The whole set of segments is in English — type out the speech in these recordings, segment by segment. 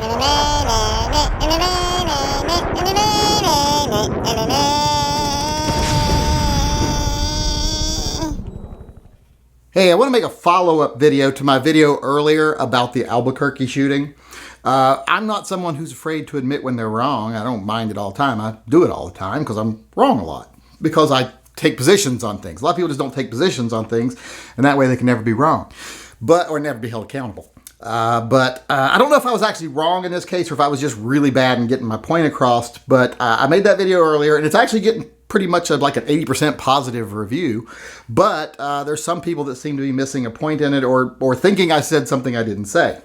Hey, I want to make a follow-up video to my video earlier about the Albuquerque shooting. I'm not someone who's afraid to admit when they're wrong. I don't mind it all the time. I do it all the time because I'm wrong a lot. Because I take positions on things. A lot of people just don't take positions on things, and that way they can never be wrong, or never be held accountable. But I don't know if I was actually wrong in this case or if I was just really bad in getting my point across. But I made that video earlier, and it's actually getting pretty much like an 80% positive review. But there's some people that seem to be missing a point in it or thinking I said something I didn't say.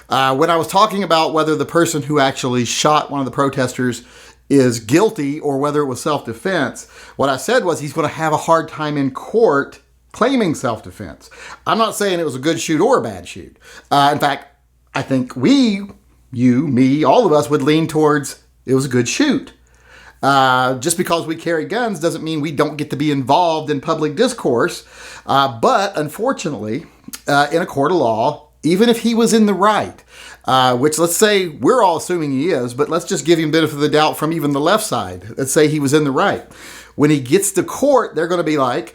When I was talking about whether the person who actually shot one of the protesters is guilty or whether it was self-defense, what I said was he's going to have a hard time in court claiming self-defense. I'm not saying it was a good shoot or a bad shoot. In fact, I think you, me, all of us would lean towards it was a good shoot. Just because we carry guns doesn't mean we don't get to be involved in public discourse. But unfortunately, in a court of law, even if he was in the right, which let's say we're all assuming he is, but let's just give him a bit of the doubt from even the left side. Let's say he was in the right. When he gets to court, they're going to be like,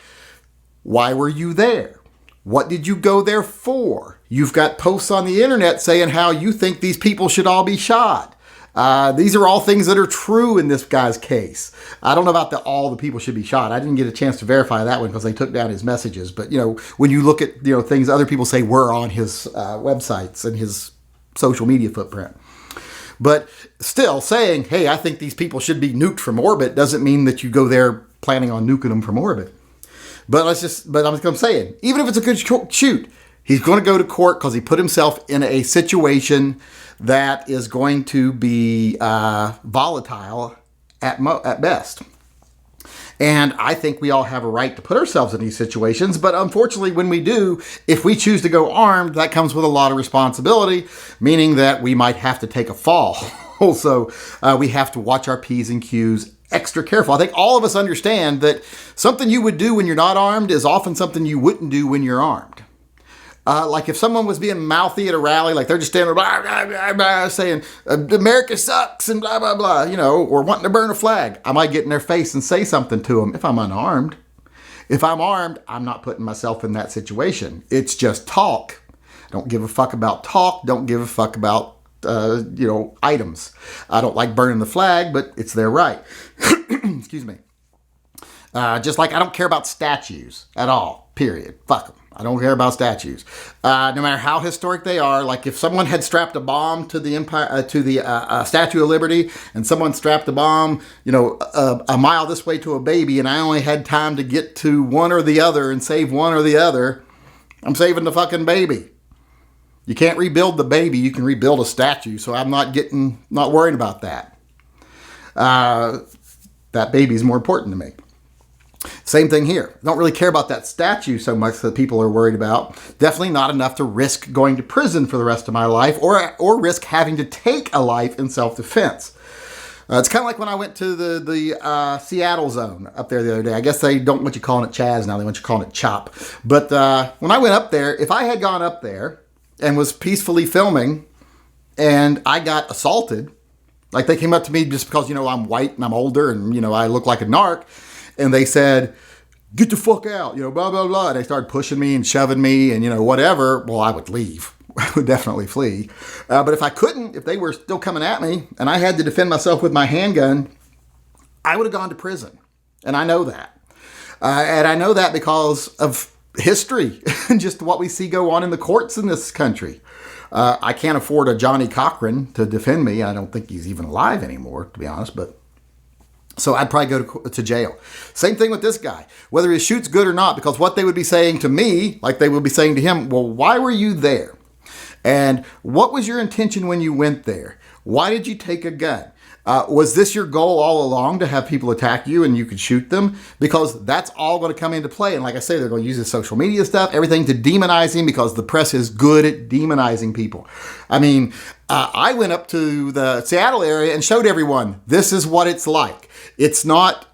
why were you there? What did you go there for? You've got posts on the internet saying how you think these people should all be shot. These are all things that are true in this guy's case. I don't know about all the people should be shot. I didn't get a chance to verify that one because they took down his messages. But, when you look at, things other people say were on his websites and his social media footprint. But still saying, hey, I think these people should be nuked from orbit doesn't mean that you go there planning on nuking them from orbit. But I'm saying, even if it's a good shoot, he's going to go to court because he put himself in a situation that is going to be volatile at best. And I think we all have a right to put ourselves in these situations. But unfortunately, when we do, if we choose to go armed, that comes with a lot of responsibility, meaning that we might have to take a fall. Also, we have to watch our P's and Q's extra careful. I think all of us understand that something you would do when you're not armed is often something you wouldn't do when you're armed. Like if someone was being mouthy at a rally, like they're just standing blah, blah, blah, blah, saying America sucks and blah, blah, blah, or wanting to burn a flag. I might get in their face and say something to them if I'm unarmed. If I'm armed, I'm not putting myself in that situation. It's just talk. Don't give a fuck about talk. Don't give a fuck about, items. I don't like burning the flag, but it's their right. Excuse me. Just like I don't care about statues at all, period. Fuck them. I don't care about statues. No matter how historic they are, like if someone had strapped a bomb to the Statue of Liberty and someone strapped a bomb, a mile this way to a baby and I only had time to get to one or the other and save one or the other, I'm saving the fucking baby. You can't rebuild the baby. You can rebuild a statue. So I'm not worried about that. That baby's more important to me. Same thing here. Don't really care about that statue so much that people are worried about. Definitely not enough to risk going to prison for the rest of my life or risk having to take a life in self-defense. It's kind of like when I went to the Seattle zone up there the other day. I guess they don't want you calling it Chaz now. They want you calling it CHOP. But when I went up there, if I had gone up there and was peacefully filming and I got assaulted, like they came up to me just because, I'm white and I'm older and, I look like a narc. And they said, get the fuck out, blah, blah, blah. And they started pushing me and shoving me and, whatever. Well, I would leave. I would definitely flee. But if they were still coming at me and I had to defend myself with my handgun, I would have gone to prison. And I know that. And I know that because of history and just what we see go on in the courts in this country. I can't afford a Johnny Cochran to defend me. I don't think he's even alive anymore, to be honest, so I'd probably go to jail. Same thing with this guy, whether his shoot's good or not, because what they would be saying to me, like they would be saying to him, well, why were you there? And what was your intention when you went there? Why did you take a gun? Was this your goal all along to have people attack you and you could shoot them? Because that's all going to come into play. And like I say, they're going to use this social media stuff, everything to demonize him because the press is good at demonizing people. I mean, I went up to the Seattle area and showed everyone, this is what it's like. It's not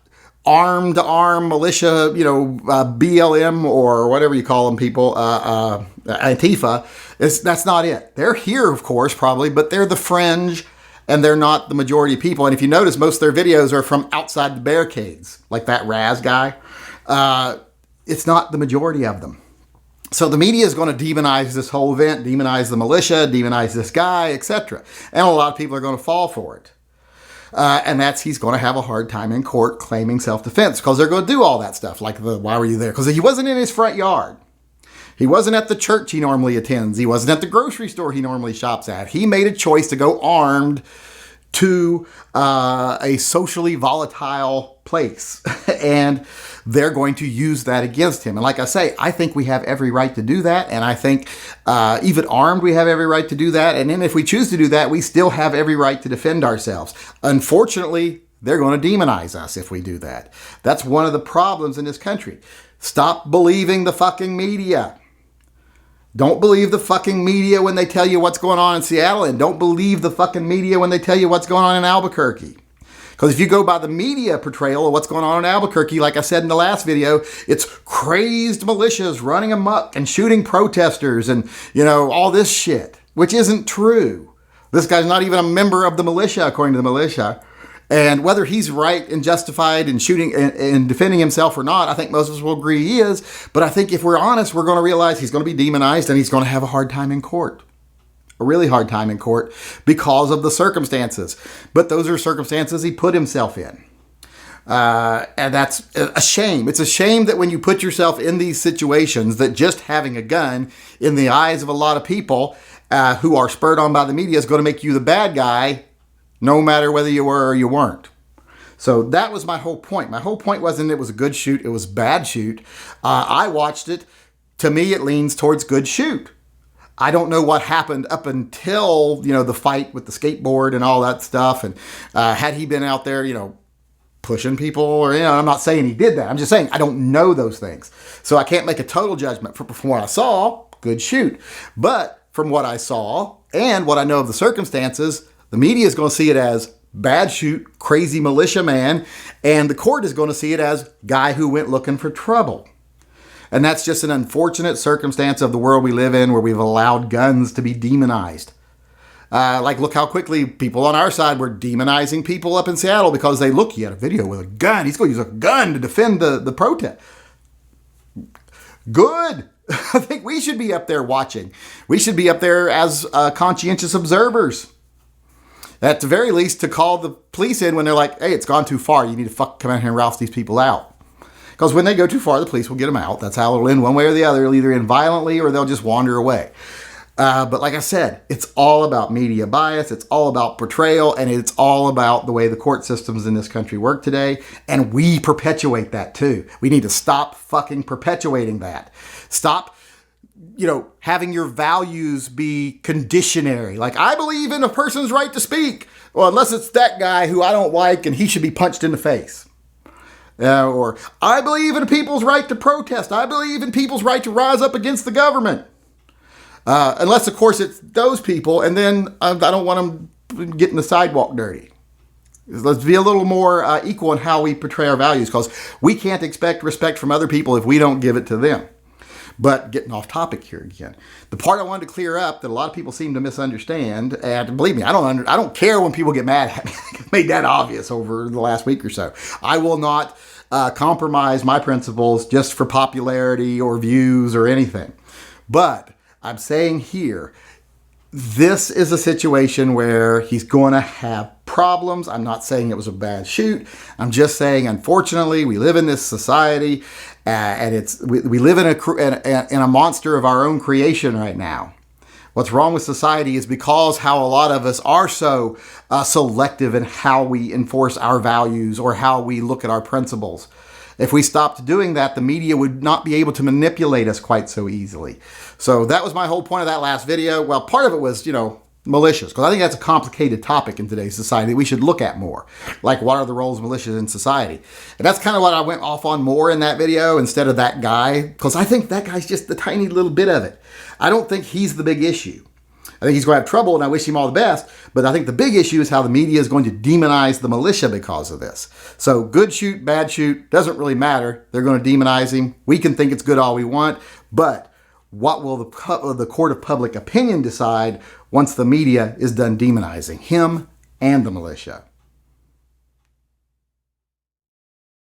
arm to arm militia, BLM or whatever you call them, people, Antifa. That's not it. They're here, of course, probably, but they're the fringe and they're not the majority of people. And if you notice, most of their videos are from outside the barricades, like that Raz guy. It's not the majority of them. So the media is going to demonize this whole event, demonize the militia, demonize this guy, etc. And a lot of people are going to fall for it. And he's going to have a hard time in court claiming self-defense because they're going to do all that stuff. Like, why were you there? Because he wasn't in his front yard. He wasn't at the church he normally attends. He wasn't at the grocery store he normally shops at. He made a choice to go armed to a socially volatile place. And they're going to use that against him. And like I say, I think we have every right to do that. And I think even armed, we have every right to do that. And then if we choose to do that, we still have every right to defend ourselves. Unfortunately, they're going to demonize us if we do that. That's one of the problems in this country. Stop believing the fucking media. Don't believe the fucking media when they tell you what's going on in Seattle, and don't believe the fucking media when they tell you what's going on in Albuquerque. Because if you go by the media portrayal of what's going on in Albuquerque, like I said in the last video, it's crazed militias running amok and shooting protesters and, all this shit, which isn't true. This guy's not even a member of the militia, according to the militia. And whether he's right and justified in shooting and defending himself or not, I think most of us will agree he is. But I think if we're honest, we're going to realize he's going to be demonized and he's going to have a hard time in court. A really hard time in court because of the circumstances. But those are circumstances he put himself in. And that's a shame. It's a shame that when you put yourself in these situations, that just having a gun in the eyes of a lot of people who are spurred on by the media is going to make you the bad guy, no matter whether you were or you weren't. So that was my whole point. My whole point wasn't it was a good shoot. It was a bad shoot. I watched it. To me, it leans towards good shoot. I don't know what happened up until, the fight with the skateboard and all that stuff. And had he been out there, pushing people or, I'm not saying he did that. I'm just saying I don't know those things. So I can't make a total judgment. From what I saw, good shoot. But from what I saw and what I know of the circumstances, the media is going to see it as bad shoot, crazy militia man, and the court is going to see it as guy who went looking for trouble. And that's just an unfortunate circumstance of the world we live in where we've allowed guns to be demonized. Look how quickly people on our side were demonizing people up in Seattle because he had a video with a gun. He's going to use a gun to defend the protest. Good. I think we should be up there watching. We should be up there as conscientious observers. At the very least, to call the police in when they're like, hey, it's gone too far. You need to come out here and roust these people out. Because when they go too far, the police will get them out. That's how it'll end one way or the other. It'll either end violently or they'll just wander away. But like I said, it's all about media bias. It's all about portrayal. And it's all about the way the court systems in this country work today. And we perpetuate that too. We need to stop fucking perpetuating that. Stop having your values be conditionary. Like, I believe in a person's right to speak. Well, unless it's that guy who I don't like and he should be punched in the face. Or, I believe in people's right to protest. I believe in people's right to rise up against the government. Unless, of course, it's those people. And then I don't want them getting the sidewalk dirty. Let's be a little more equal in how we portray our values. Because we can't expect respect from other people if we don't give it to them. But getting off topic here again, the part I wanted to clear up that a lot of people seem to misunderstand, and believe me, I don't care when people get mad at me. I made that obvious over the last week or so. I will not compromise my principles just for popularity or views or anything. But I'm saying here, this is a situation where he's going to have problems. I'm not saying it was a bad shoot. I'm just saying, unfortunately, we live in this society, and we live in a monster of our own creation right now. What's wrong with society is because how a lot of us are so selective in how we enforce our values or how we look at our principles. If we stopped doing that, the media would not be able to manipulate us quite so easily. So that was my whole point of that last video. Well, part of it was, militias, because I think that's a complicated topic in today's society that we should look at more. Like, what are the roles of militias in society? And that's kind of what I went off on more in that video instead of that guy, because I think that guy's just the tiny little bit of it. I don't think he's the big issue. I think he's going to have trouble, and I wish him all the best. But I think the big issue is how the media is going to demonize the militia because of this. So good shoot, bad shoot, doesn't really matter. They're going to demonize him. We can think it's good all we want, but what will the court of public opinion decide once the media is done demonizing him and the militia?